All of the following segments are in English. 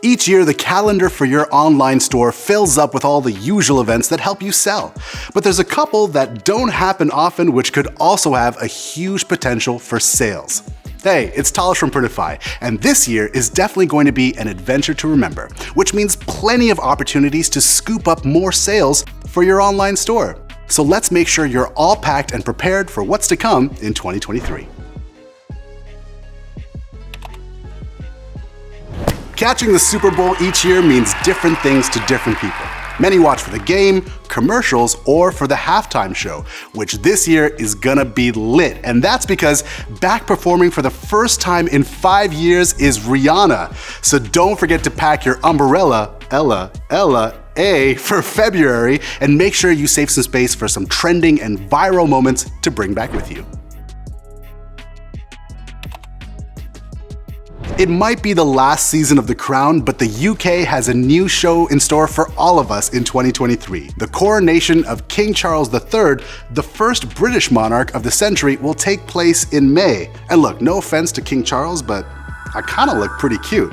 Each year, the calendar for your online store fills up with all the usual events that help you sell. But there's a couple that don't happen often which could also have a huge potential for sales. Hey, it's Talish from Printify, and this year is definitely going to be an adventure to remember, which means plenty of opportunities to scoop up more sales for your online store. So let's make sure you're all packed and prepared for what's to come in 2023. Catching the Super Bowl each year means different things to different people. Many watch for the game, commercials, or for the halftime show, which this year is gonna be lit. And that's because back performing for the first time in 5 years is Rihanna. So don't forget to pack your umbrella, Ella, for February, and make sure you save some space for some trending and viral moments to bring back with you. It might be the last season of The Crown, but the UK has a new show in store for all of us in 2023. The coronation of King Charles III, the first British monarch of the century, will take place in May. And look, no offense to King Charles, but I kinda look pretty cute.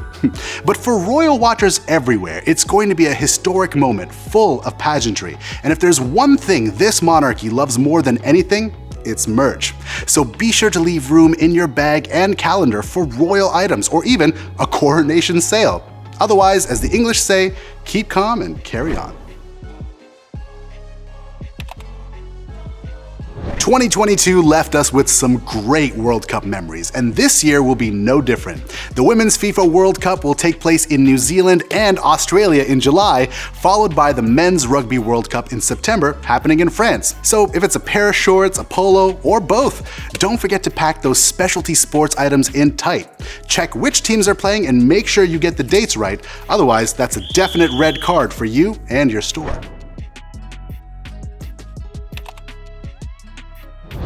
But for royal watchers everywhere, it's going to be a historic moment full of pageantry. And if there's one thing this monarchy loves more than anything, it's merch. So be sure to leave room in your bag and calendar for royal items or even a coronation sale. Otherwise, as the English say, keep calm and carry on. 2022 left us with some great World Cup memories, and this year will be no different. The Women's FIFA World Cup will take place in New Zealand and Australia in July, followed by the Men's Rugby World Cup in September, happening in France. So if it's a pair of shorts, a polo, or both, don't forget to pack those specialty sports items in tight. Check which teams are playing and make sure you get the dates right, otherwise that's a definite red card for you and your store.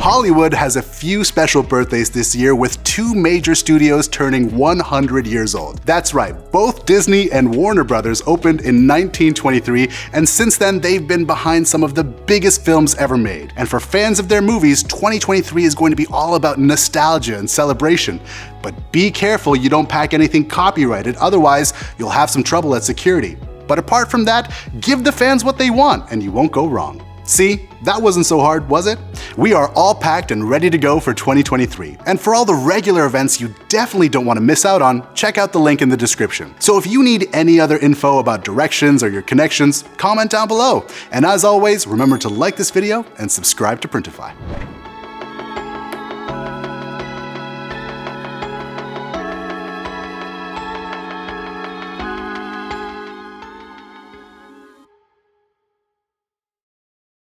Hollywood has a few special birthdays this year, with 2 major studios turning 100 years old. That's right, both Disney and Warner Brothers opened in 1923, and since then they've been behind some of the biggest films ever made. And for fans of their movies, 2023 is going to be all about nostalgia and celebration. But be careful you don't pack anything copyrighted, otherwise you'll have some trouble at security. But apart from that, give the fans what they want and you won't go wrong. See, that wasn't so hard, was it? We are all packed and ready to go for 2023. And for all the regular events you definitely don't want to miss out on, check out the link in the description. So if you need any other info about directions or your connections, comment down below. And as always, remember to like this video and subscribe to Printify.